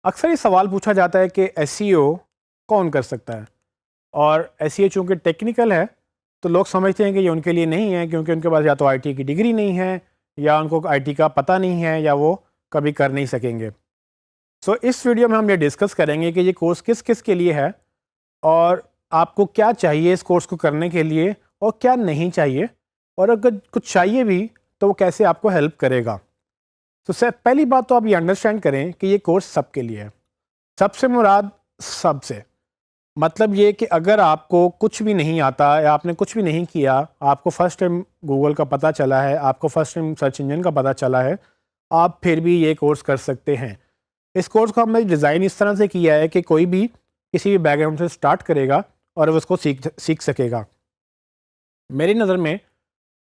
اکثر یہ سوال پوچھا جاتا ہے کہ ایس ای او کون کر سکتا ہے، اور ایس ای او چونکہ ٹیکنیکل ہے تو لوگ سمجھتے ہیں کہ یہ ان کے لیے نہیں ہے، کیونکہ ان کے پاس یا تو آئی ٹی کی ڈگری نہیں ہے، یا ان کو آئی ٹی کا پتہ نہیں ہے، یا وہ کبھی کر نہیں سکیں گے۔ سو اس ویڈیو میں ہم یہ ڈسکس کریں گے کہ یہ کورس کس کس کے لیے ہے، اور آپ کو کیا چاہیے اس کورس کو کرنے کے لیے اور کیا نہیں چاہیے، اور اگر کچھ چاہیے بھی تو وہ کیسے آپ کو ہیلپ کرے گا۔ تو پہلی بات تو آپ یہ انڈرسٹینڈ کریں کہ یہ کورس سب کے لیے ہے۔ سب سے مراد سب سے مطلب یہ کہ اگر آپ کو کچھ بھی نہیں آتا یا آپ نے کچھ بھی نہیں کیا، آپ کو فرسٹ ٹائم گوگل کا پتہ چلا ہے، آپ کو فرسٹ ٹائم سرچ انجن کا پتہ چلا ہے، آپ پھر بھی یہ کورس کر سکتے ہیں۔ اس کورس کو ہم نے ڈیزائن اس طرح سے کیا ہے کہ کوئی بھی کسی بھی بیک گراؤنڈ سے سٹارٹ کرے گا اور وہ اس کو سیکھ سکے گا۔ میری نظر میں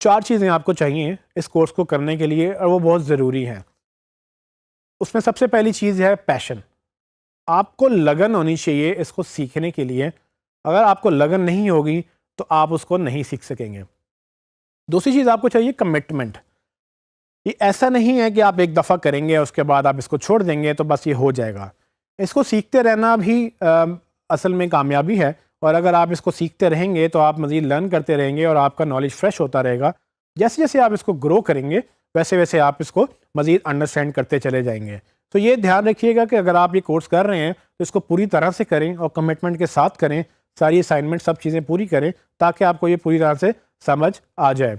4 چیزیں آپ کو چاہیے اس کورس کو کرنے کے لیے، اور وہ بہت ضروری ہیں۔ اس میں سب سے پہلی چیز ہے پیشن۔ آپ کو لگن ہونی چاہیے اس کو سیکھنے کے لیے۔ اگر آپ کو لگن نہیں ہوگی تو آپ اس کو نہیں سیکھ سکیں گے۔ دوسری چیز آپ کو چاہیے کمٹمنٹ۔ یہ ایسا نہیں ہے کہ آپ ایک دفعہ کریں گے اس کے بعد آپ اس کو چھوڑ دیں گے تو بس یہ ہو جائے گا۔ اس کو سیکھتے رہنا بھی اصل میں کامیابی ہے، اور اگر آپ اس کو سیکھتے رہیں گے تو آپ مزید لرن کرتے رہیں گے اور آپ کا نالج فریش ہوتا رہے گا۔ جیسے جیسے آپ اس کو گرو کریں گے ویسے ویسے آپ اس کو مزید انڈرسٹینڈ کرتے چلے جائیں گے۔ تو یہ دھیان رکھیے گا کہ اگر آپ یہ کورس کر رہے ہیں تو اس کو پوری طرح سے کریں اور کمٹمنٹ کے ساتھ کریں، ساری اسائنمنٹ سب چیزیں پوری کریں تاکہ آپ کو یہ پوری طرح سے سمجھ آ جائے۔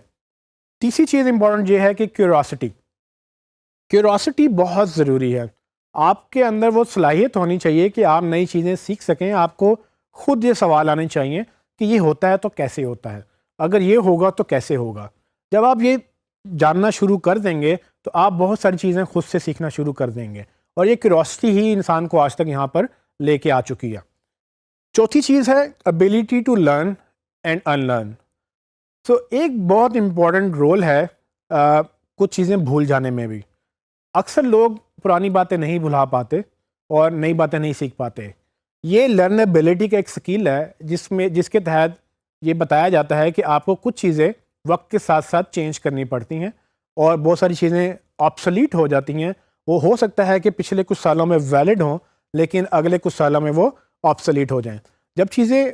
تیسری چیز امپورٹنٹ یہ ہے کہ کیوریاسٹی بہت ضروری ہے۔ آپ کے اندر وہ صلاحیت ہونی چاہیے کہ آپ نئی چیزیں سیکھ سکیں۔ آپ کو خود یہ سوال آنے چاہیے کہ یہ ہوتا ہے تو کیسے ہوتا ہے، اگر یہ ہوگا تو کیسے ہوگا۔ جب آپ یہ جاننا شروع کر دیں گے تو آپ بہت ساری چیزیں خود سے سیکھنا شروع کر دیں گے، اور یہ کیوریاسٹی ہی انسان کو آج تک یہاں پر لے کے آ چکی ہے۔ چوتھی چیز ہے ability to learn and unlearn. So ایک بہت امپورٹنٹ رول ہے کچھ چیزیں بھول جانے میں بھی۔ اکثر لوگ پرانی باتیں نہیں بھلا پاتے اور نئی باتیں نہیں سیکھ پاتے۔ یہ لرنیبلٹی کا ایک سکل ہے جس کے تحت یہ بتایا جاتا ہے کہ آپ کو کچھ چیزیں وقت کے ساتھ ساتھ چینج کرنی پڑتی ہیں، اور بہت ساری چیزیں آبسلیٹ ہو جاتی ہیں۔ وہ ہو سکتا ہے کہ پچھلے کچھ سالوں میں ویلڈ ہوں لیکن اگلے کچھ سالوں میں وہ آبسلیٹ ہو جائیں۔ جب چیزیں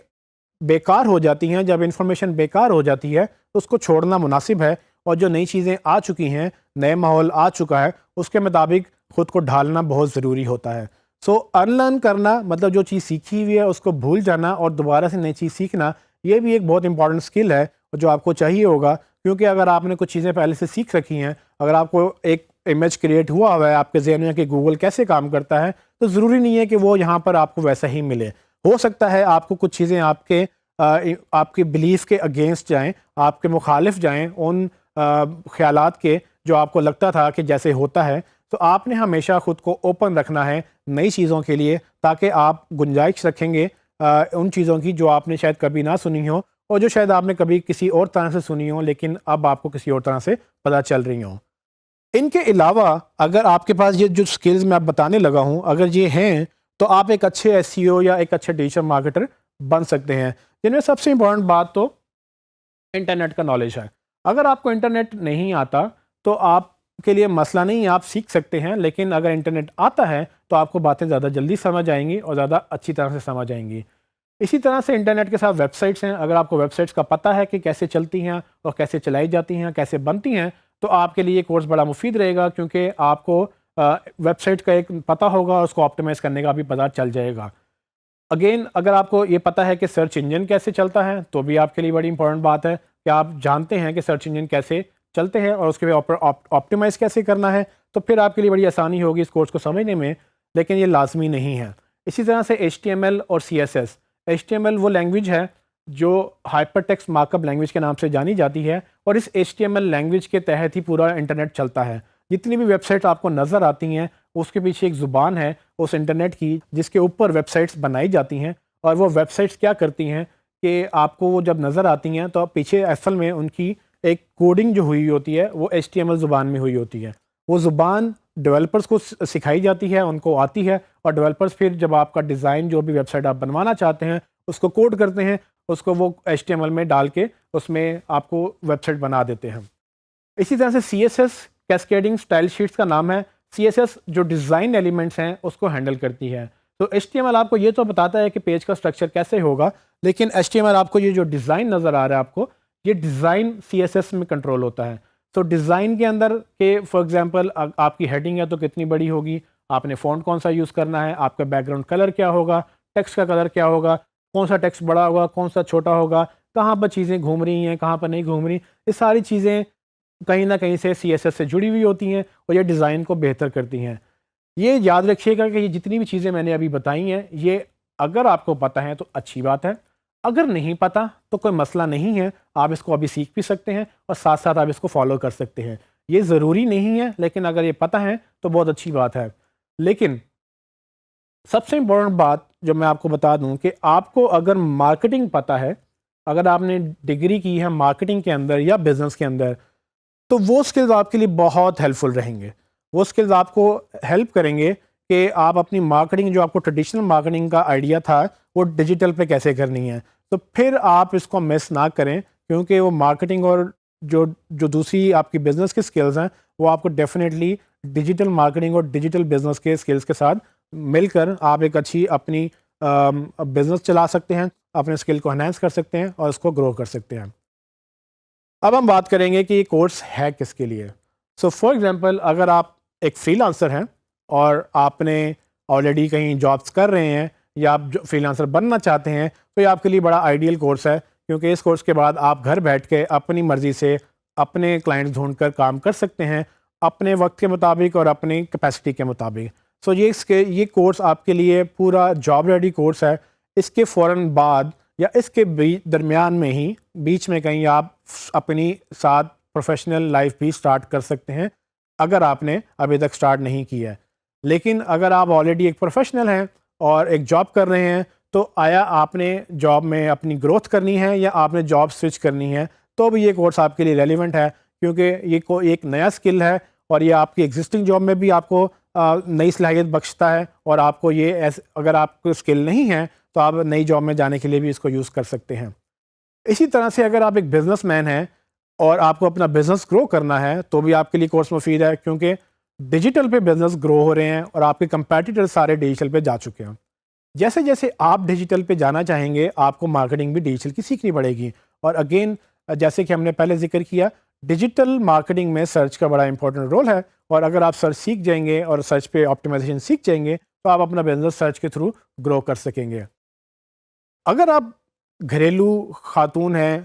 بیکار ہو جاتی ہیں، جب انفارمیشن بیکار ہو جاتی ہے تو اس کو چھوڑنا مناسب ہے، اور جو نئی چیزیں آ چکی ہیں، نئے ماحول آ چکا ہے، اس کے مطابق خود کو ڈھالنا بہت ضروری ہوتا ہے۔ سو ان لرن کرنا مطلب جو چیز سیکھی ہوئی ہے اس کو بھول جانا اور دوبارہ سے نئی چیز سیکھنا، یہ بھی ایک بہت امپورٹنٹ سکل ہے جو آپ کو چاہیے ہوگا، کیونکہ اگر آپ نے کچھ چیزیں پہلے سے سیکھ رکھی ہیں، اگر آپ کو ایک امیج کریٹ ہوا ہے آپ کے ذہن میں کہ گوگل کیسے کام کرتا ہے، تو ضروری نہیں ہے کہ وہ یہاں پر آپ کو ویسا ہی ملے۔ ہو سکتا ہے آپ کو کچھ چیزیں آپ کے بلیف کے اگینسٹ جائیں، آپ کے مخالف جائیں ان خیالات کے جو آپ کو لگتا تھا کہ جیسے ہوتا ہے۔ تو آپ نے ہمیشہ خود کو اوپن رکھنا ہے نئی چیزوں کے لیے، تاکہ آپ گنجائش رکھیں گے ان چیزوں کی جو آپ نے شاید کبھی نہ سنی ہو، اور جو شاید آپ نے کبھی کسی اور طرح سے سنی ہو لیکن اب آپ کو کسی اور طرح سے پتہ چل رہی ہوں۔ ان کے علاوہ اگر آپ کے پاس یہ جو سکلز میں آپ بتانے لگا ہوں اگر یہ ہیں تو آپ ایک اچھے ایس ای او یا ایک اچھے ڈیجیٹل مارکیٹر بن سکتے ہیں، جن میں سب سے امپورٹنٹ بات تو انٹرنیٹ کا نالج ہے۔ اگر آپ کو انٹرنیٹ نہیں آتا تو آپ کے لیے مسئلہ نہیں، آپ سیکھ سکتے ہیں، لیکن اگر انٹرنیٹ آتا ہے تو آپ کو باتیں زیادہ جلدی سمجھ آئیں گی اور زیادہ اچھی طرح سے سمجھ آئیں گی۔ اسی طرح سے انٹرنیٹ کے ساتھ ویب سائٹس ہیں۔ اگر آپ کو ویب سائٹس کا پتہ ہے کہ کیسے چلتی ہیں اور کیسے چلائی جاتی ہیں، کیسے بنتی ہیں، تو آپ کے لیے یہ کورس بڑا مفید رہے گا، کیونکہ آپ کو ویب سائٹ کا ایک پتہ ہوگا، اس کو آپٹیمائز کرنے کا بھی پتہ چل جائے گا۔ اگین اگر آپ کو یہ پتہ ہے کہ سرچ انجن کیسے چلتا ہے تو بھی آپ کے لیے بڑی امپورٹنٹ بات ہے کہ آپ جانتے ہیں کہ سرچ انجن کیسے چلتے ہیں اور اس کے آپٹیمائز کیسے کرنا ہے، تو پھر آپ کے لیے بڑی آسانی ہوگی اس کورس کو سمجھنے میں، لیکن یہ لازمی نہیں ہے۔ اسی طرح سے HTML اور CSS۔ HTML وہ لینگویج ہے جو hyper text mark up language کے نام سے جانی جاتی ہے، اور اس HTML لینگویج کے تحت ہی پورا انٹرنیٹ چلتا ہے۔ جتنی بھی ویب سائٹ آپ کو نظر آتی ہیں اس کے پیچھے ایک زبان ہے اس انٹرنیٹ کی جس کے اوپر ویب سائٹس بنائی جاتی ہیں، اور وہ ویب سائٹس کیا کرتی ہیں کہ آپ کو وہ جب نظر آتی ہیں تو پیچھے اصل میں ان کی ایک کوڈنگ جو ہوئی ہوتی ہے وہ HTML زبان میں ہوئی ہوتی ہے۔ وہ زبان ڈیولپرز کو سکھائی جاتی ہے، ان کو آتی ہے، اور ڈیولپرز پھر جب آپ کا ڈیزائن جو بھی ویب سائٹ آپ بنوانا چاہتے ہیں اس کو کوڈ کرتے ہیں، اس کو وہ HTML میں ڈال کے اس میں آپ کو ویب سائٹ بنا دیتے ہیں۔ اسی طرح سے CSS کیسکیڈنگ سٹائل شیٹس کا نام ہے۔ CSS جو ڈیزائن ایلیمنٹس ہیں اس کو ہینڈل کرتی ہے. تو HTML آپ کو یہ تو بتاتا ہے کہ پیج کا اسٹرکچر کیسے ہوگا, لیکن HTML آپ کو یہ جو ڈیزائن نظر آ رہا ہے آپ کو, یہ ڈیزائن CSS میں کنٹرول ہوتا ہے. تو ڈیزائن کے اندر کہ فار ایگزامپل آپ کی ہیڈنگ ہے تو کتنی بڑی ہوگی, آپ نے فونٹ کون سا یوز کرنا ہے, آپ کا بیک گراؤنڈ کلر کیا ہوگا, ٹیکسٹ کا کلر کیا ہوگا, کون سا ٹیکسٹ بڑا ہوگا کون سا چھوٹا ہوگا, کہاں پر چیزیں گھوم رہی ہیں کہاں پر نہیں گھوم رہی, یہ ساری چیزیں کہیں نہ کہیں سے CSS سے جڑی ہوئی ہوتی ہیں اور یہ ڈیزائن کو بہتر کرتی ہیں. یہ یاد رکھیے گا کہ یہ جتنی بھی چیزیں میں نے ابھی بتائی ہیں یہ اگر آپ کو پتہ ہے تو اچھی بات ہے, اگر نہیں پتہ تو کوئی مسئلہ نہیں ہے, آپ اس کو ابھی سیکھ بھی سکتے ہیں اور ساتھ ساتھ آپ اس کو فالو کر سکتے ہیں. یہ ضروری نہیں ہے لیکن اگر یہ پتہ ہے تو بہت اچھی بات ہے. لیکن سب سے امپورٹنٹ بات جو میں آپ کو بتا دوں کہ آپ کو اگر مارکیٹنگ پتہ ہے, اگر آپ نے ڈگری کی ہے مارکیٹنگ کے اندر یا بزنس کے اندر, تو وہ سکلز آپ کے لیے بہت ہیلپ فل رہیں گے. وہ سکلز آپ کو ہیلپ کریں گے کہ آپ اپنی مارکیٹنگ جو آپ کو ٹریڈیشنل مارکیٹنگ کا آئیڈیا تھا وہ ڈیجیٹل پہ کیسے کرنی ہے. تو پھر آپ اس کو مس نہ کریں, کیونکہ وہ مارکیٹنگ اور جو دوسری آپ کی بزنس کی سکلز ہیں وہ آپ کو ڈیفینیٹلی ڈیجیٹل مارکیٹنگ اور ڈیجیٹل بزنس کے سکلز کے ساتھ مل کر آپ ایک اچھی اپنی بزنس چلا سکتے ہیں, اپنے اسکل کو انہینس کر سکتے ہیں اور اس کو گرو کر سکتے ہیں. اب ہم بات کریں گے کہ یہ کورس ہے کس کے لیے. سو فار ایگزامپل اگر آپ ایک فری لانسر ہیں اور آپ نے آلریڈی کہیں جابس کر رہے ہیں یا آپ فری لانسر بننا چاہتے ہیں تو یہ آپ کے لیے بڑا آئیڈیل کورس ہے, کیونکہ اس کورس کے بعد آپ گھر بیٹھ کے اپنی مرضی سے اپنے کلائنٹ ڈھونڈ کر کام کر سکتے ہیں اپنے وقت کے مطابق اور اپنی کیپیسٹی کے مطابق. سو یہ کورس آپ کے لیے پورا جاب ریڈی کورس ہے. اس کے فوراً بعد یا اس کے درمیان میں ہی بیچ میں کہیں آپ اپنی ساتھ پروفیشنل لائف بھی سٹارٹ کر سکتے ہیں اگر آپ نے ابھی تک سٹارٹ نہیں کیا ہے. لیکن اگر آپ آلریڈی ایک پروفیشنل ہیں اور ایک جاب کر رہے ہیں تو آیا آپ نے جاب میں اپنی گروتھ کرنی ہے یا آپ نے جاب سوئچ کرنی ہے, تو بھی یہ کورس آپ کے لیے ریلیونٹ ہے, کیونکہ یہ ایک نیا سکل ہے اور یہ آپ کی ایگزسٹنگ جاب میں بھی آپ کو نئی صلاحیت بخشتا ہے. اور آپ کو یہ اگر آپ کو اسکل نہیں ہے تو آپ نئی جاب میں جانے کے لیے بھی اس کو یوز کر سکتے ہیں. اسی طرح سے اگر آپ ایک بزنس مین ہیں اور آپ کو اپنا بزنس گرو کرنا ہے تو بھی آپ کے لیے کورس مفید ہے, کیونکہ ڈیجیٹل پہ بزنس گرو ہو رہے ہیں اور آپ کے کمپیٹیٹر سارے ڈیجیٹل پہ جا چکے ہیں. جیسے جیسے آپ ڈیجیٹل پہ جانا چاہیں گے آپ کو مارکیٹنگ بھی ڈیجیٹل کی سیکھنی پڑے گی. اور اگین جیسے کہ ہم نے پہلے ذکر کیا, ڈیجیٹل مارکیٹنگ میں سرچ کا بڑا امپورٹنٹ رول ہے, اور اگر آپ سرچ سیکھ جائیں گے اور سرچ پہ آپٹیمائزیشن سیکھ جائیں گے تو آپ اپنا بزنس سرچ کے تھرو گرو کر سکیں گے. اگر آپ گھریلو خاتون ہیں,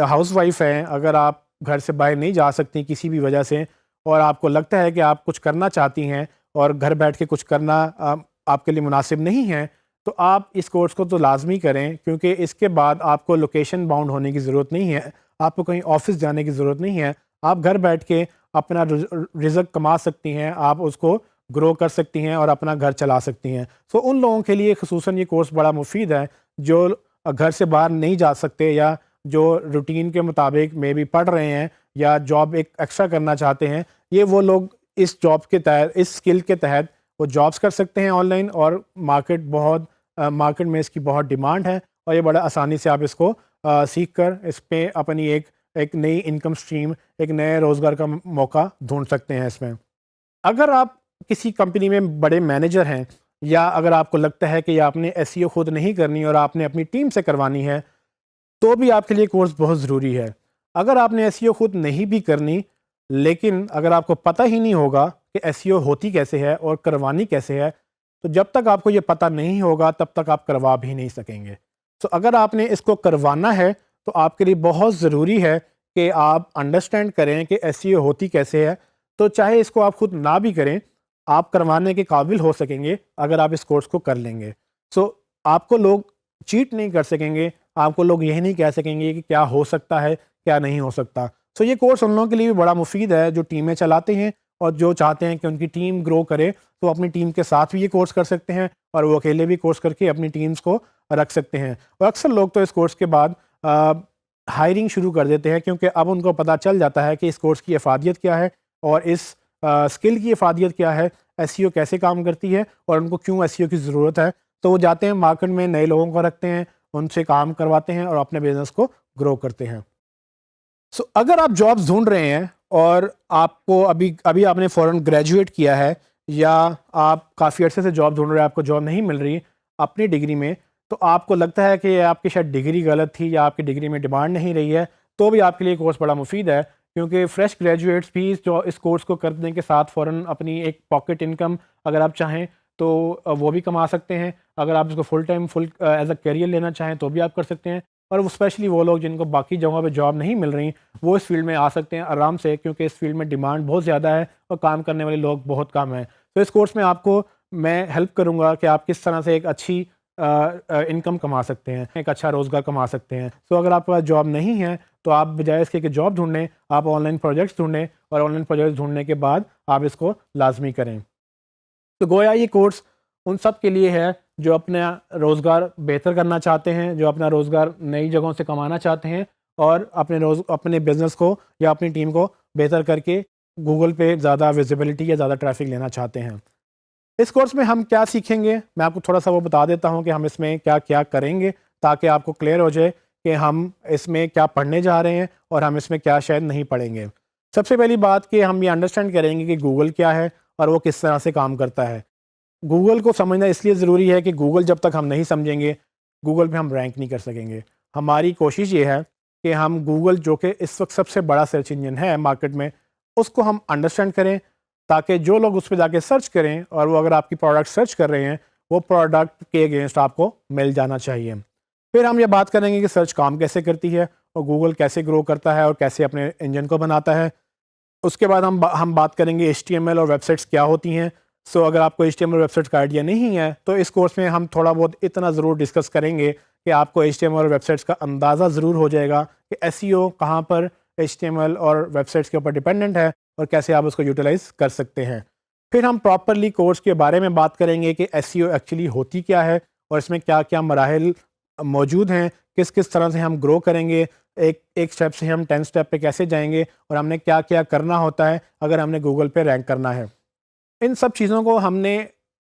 ہاؤس وائف ہیں, اگر آپ گھر سے باہر نہیں جا سکتی کسی بھی وجہ سے اور آپ کو لگتا ہے کہ آپ کچھ کرنا چاہتی ہیں اور گھر بیٹھ کے کچھ کرنا آپ کے لیے مناسب نہیں ہے, تو آپ اس کورس کو تو لازمی کریں, کیونکہ اس کے بعد آپ کو لوکیشن باؤنڈ ہونے کی ضرورت نہیں ہے, آپ کو کہیں آفس جانے کی ضرورت نہیں ہے, آپ گھر بیٹھ کے اپنا رزق کما سکتی ہیں, آپ اس کو گرو کر سکتی ہیں اور اپنا گھر چلا سکتی ہیں. سو ان لوگوں کے لیے خصوصاً یہ کورس بڑا مفید ہے جو گھر سے باہر نہیں جا سکتے یا جو روٹین کے مطابق میں بھی پڑھ رہے ہیں یا جاب ایک ایکسٹرا کرنا چاہتے ہیں. یہ وہ لوگ اس جاب کے تحت, اس اسکل کے تحت وہ جابس کر سکتے ہیں آن لائن, اور مارکیٹ میں اس کی بہت ڈیمانڈ ہے اور یہ بڑا آسانی سے آپ اس کو سیکھ کر اس پہ اپنی ایک نئی انکم سٹریم, ایک نئے روزگار کا موقع ڈھونڈ سکتے ہیں اس میں. اگر آپ کسی کمپنی میں بڑے مینیجر ہیں یا اگر آپ کو لگتا ہے کہ آپ نے SEO خود نہیں کرنی اور آپ نے اپنی ٹیم سے کروانی ہے تو بھی آپ کے لیے کورس بہت ضروری ہے. اگر آپ نے SEO خود نہیں بھی کرنی لیکن اگر آپ کو پتہ ہی نہیں ہوگا کہ SEO ہوتی کیسے ہے اور کروانی کیسے ہے, تو جب تک آپ کو یہ پتہ نہیں ہوگا تب تک آپ کروا بھی نہیں سکیں گے. تو اگر آپ نے اس کو کروانا ہے تو آپ کے لیے بہت ضروری ہے کہ آپ انڈرسٹینڈ کریں کہ SEO ہوتی کیسے ہے. تو چاہے اس کو آپ خود نہ بھی کریں, آپ کروانے کے قابل ہو سکیں گے اگر آپ اس کورس کو کر لیں گے. سو آپ کو لوگ چیٹ نہیں کر سکیں گے, آپ کو لوگ یہ نہیں کہہ سکیں گے کہ کیا ہو سکتا ہے کیا نہیں ہو سکتا. سو یہ کورس ان لوگوں کے لیے بھی بڑا مفید ہے جو ٹیمیں چلاتے ہیں اور جو چاہتے ہیں کہ ان کی ٹیم گرو کرے, تو اپنی ٹیم کے ساتھ بھی یہ کورس کر سکتے ہیں اور وہ اکیلے بھی کورس کر کے اپنی ٹیمز کو رکھ سکتے ہیں. اور اکثر لوگ تو اس کورس کے بعد ہائرنگ شروع کر دیتے ہیں, کیونکہ اب ان کو پتہ چل جاتا ہے کہ اس کورس کی افادیت کیا ہے اور اس اسکل کی افادیت کیا ہے, SEO کیسے کام کرتی ہے اور ان کو کیوں SEO کی ضرورت ہے. تو وہ جاتے ہیں مارکیٹ میں نئے لوگوں کو رکھتے ہیں, ان سے کام کرواتے ہیں اور اپنے بزنس کو گرو کرتے ہیں. سو اگر آپ جابس ڈھونڈ رہے ہیں اور آپ کو ابھی آپ نے فوراً گریجویٹ کیا ہے یا آپ کافی عرصے سے جاب ڈھونڈ رہے ہیں، آپ کو جاب نہیں مل رہی اپنی ڈگری میں، تو آپ کو لگتا ہے کہ آپ کی شاید ڈگری غلط تھی یا آپ کی ڈگری میں ڈیمانڈ نہیں رہی ہے، تو بھی آپ کے لیے کورس بڑا مفید ہے، کیونکہ فریش گریجویٹس بھی جو اس کورس کو کرنے کے ساتھ فوراً اپنی ایک پاکٹ انکم اگر آپ چاہیں تو وہ بھی کما سکتے ہیں. اگر آپ اس کو full time as a career لینا چاہیں تو بھی آپ کر سکتے ہیں. اور اسپیشلی وہ لوگ جن کو باقی جگہوں پہ جاب نہیں مل رہی، وہ اس فیلڈ میں آ سکتے ہیں آرام سے، کیونکہ اس فیلڈ میں ڈیمانڈ بہت زیادہ ہے اور کام کرنے والے لوگ بہت کم ہیں. تو اس کورس میں آپ کو میں ہیلپ کروں گا کہ آپ کس طرح سے ایک اچھی انکم کما سکتے ہیں، ایک اچھا روزگار کما سکتے ہیں. تو اگر آپ کے پاس جاب نہیں ہے تو آپ بجائے اس کے کہ جاب ڈھونڈیں، آپ آن لائن پروجیکٹس ڈھونڈیں، اور آن لائن پروجیکٹس ڈھونڈنے کے بعد آپ اس کو لازمی کریں. تو گویا یہ کورس ان سب کے لیے ہے جو اپنا روزگار بہتر کرنا چاہتے ہیں، جو اپنا روزگار نئی جگہوں سے کمانا چاہتے ہیں، اور اپنے بزنس کو یا اپنی ٹیم کو بہتر کر کے گوگل پہ زیادہ ویزیبلٹی یا زیادہ ٹریفک لینا چاہتے ہیں. اس کورس میں ہم کیا سیکھیں گے، میں آپ کو تھوڑا سا وہ بتا دیتا ہوں کہ ہم اس میں کیا کیا کریں گے، تاکہ آپ کو کلیئر ہو جائے کہ ہم اس میں کیا پڑھنے جا رہے ہیں اور ہم اس میں کیا شاید نہیں پڑھیں گے. سب سے پہلی بات کہ ہم یہ انڈرسٹینڈ کریں گے کہ گوگل کیا ہے اور وہ کس طرح سے کام کرتا ہے. گوگل کو سمجھنا اس لیے ضروری ہے کہ گوگل جب تک ہم نہیں سمجھیں گے، گوگل پہ ہم رینک نہیں کر سکیں گے. ہماری کوشش یہ ہے کہ ہم گوگل، جو کہ اس وقت سب سے بڑا سرچ انجن ہے مارکیٹ میں، اس کو ہم انڈرسٹینڈ کریں، تاکہ جو لوگ اس پہ جا کے سرچ کریں، اور وہ اگر آپ کی پروڈکٹ سرچ کر رہے ہیں، وہ پروڈکٹ کے اگینسٹ آپ کو مل جانا چاہیے. پھر ہم یہ بات کریں گے کہ سرچ کام کیسے کرتی ہے اور گوگل کیسے گرو کرتا ہے اور کیسے اپنے انجن کو بناتا ہے. اس کے بعد ہم بات کریں گے HTML اور ویب سائٹس کیا ہوتی ہیں. اگر آپ کو HTML ویب سائٹس کا آئیڈیا نہیں ہے تو اس کورس میں ہم تھوڑا بہت اتنا ضرور ڈسکس کریں گے کہ آپ کو HTML اور ویب سائٹس کا اندازہ ضرور ہو جائے گا کہ SEO کہاں پر HTML اور ویب سائٹس کے اوپر ڈیپینڈنٹ ہے اور کیسے آپ اس کو یوٹیلائز کر سکتے ہیں. پھر ہم پراپرلی کورس کے بارے میں بات کریں گے کہ SEO ایکچولی ہوتی کیا ہے اور اس میں کیا کیا مراحل موجود ہیں، کس طرح سے ہم گرو کریں گے، ایک سٹیپ سے ہم 10 سٹیپ پہ کیسے جائیں گے، اور ہم نے کیا کیا کرنا ہوتا ہے اگر ہم نے گوگل پہ رینک کرنا ہے. ان سب چیزوں کو ہم نے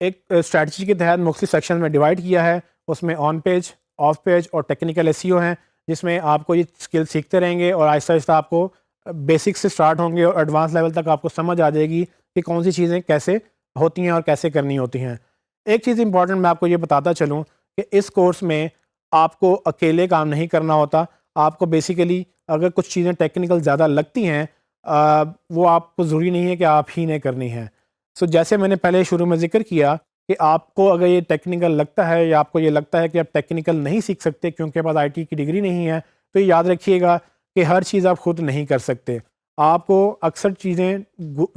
ایک اسٹریٹجی کے تحت مختلف سیکشن میں ڈیوائڈ کیا ہے. اس میں آن پیج، آف پیج اور ٹیکنیکل SEO ہیں، جس میں آپ کو یہ اسکل سیکھتے رہیں گے اور آہستہ آہستہ آپ کو بیسک سے سٹارٹ ہوں گے اور ایڈوانس لیول تک آپ کو سمجھ آ جائے گی کہ کون سی چیزیں کیسے ہوتی ہیں اور کیسے کرنی ہوتی ہیں. ایک چیز امپورٹنٹ میں آپ کو یہ بتاتا چلوں کہ اس کورس میں آپ کو اکیلے کام نہیں کرنا ہوتا. آپ کو بیسیکلی اگر کچھ چیزیں ٹیکنیکل زیادہ لگتی ہیں، وہ آپ کو ضروری نہیں ہے کہ آپ ہی نے کرنی ہیں. جیسے میں نے پہلے شروع میں ذکر کیا کہ آپ کو اگر یہ ٹیکنیکل لگتا ہے یا آپ کو یہ لگتا ہے کہ آپ ٹیکنیکل نہیں سیکھ سکتے کیونکہ بعد IT کی ڈگری نہیں ہے، تو یہ یاد رکھیے گا کہ ہر چیز آپ خود نہیں کر سکتے. آپ کو اکثر چیزیں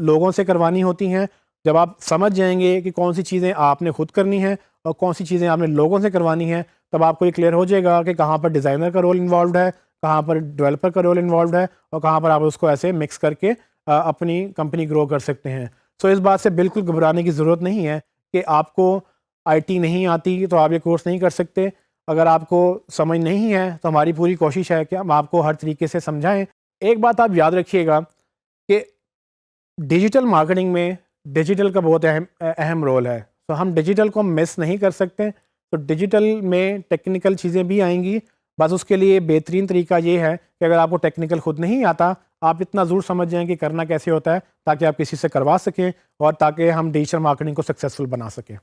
لوگوں سے کروانی ہوتی ہیں. جب آپ سمجھ جائیں گے کہ کون سی چیزیں آپ نے خود کرنی ہیں اور کون سی چیزیں آپ نے لوگوں سے کروانی ہیں، تب آپ کو یہ کلیئر ہو جائے گا کہ کہاں پر ڈیزائنر کا رول انوالوڈ ہے، کہاں پر ڈیولپر کا رول انوالوڈ ہے، اور کہاں پر آپ اس کو ایسے مکس کر کے اپنی کمپنی گرو کر سکتے ہیں. اس بات سے بالکل گھبرانے کی ضرورت نہیں ہے کہ آپ کو IT نہیں آتی تو آپ یہ کورس نہیں کر سکتے. اگر آپ کو سمجھ نہیں ہے تو ہماری پوری کوشش ہے کہ ہم آپ کو ہر طریقے سے سمجھائیں. ایک بات آپ یاد رکھیے گا کہ ڈیجیٹل مارکیٹنگ میں ڈیجیٹل کا بہت اہم رول ہے. ہم ڈیجیٹل کو مس نہیں کر سکتے. تو ڈیجیٹل میں ٹیکنیکل چیزیں بھی آئیں گی، بس اس کے لیے بہترین طریقہ یہ ہے کہ اگر آپ کو ٹیکنیکل خود نہیں آتا، آپ اتنا ضرور سمجھ جائیں کہ کرنا کیسے ہوتا ہے، تاکہ آپ کسی سے کروا سکیں اور تاکہ ہم ڈیجیٹل مارکیٹنگ کو سکسیزفل بنا سکیں.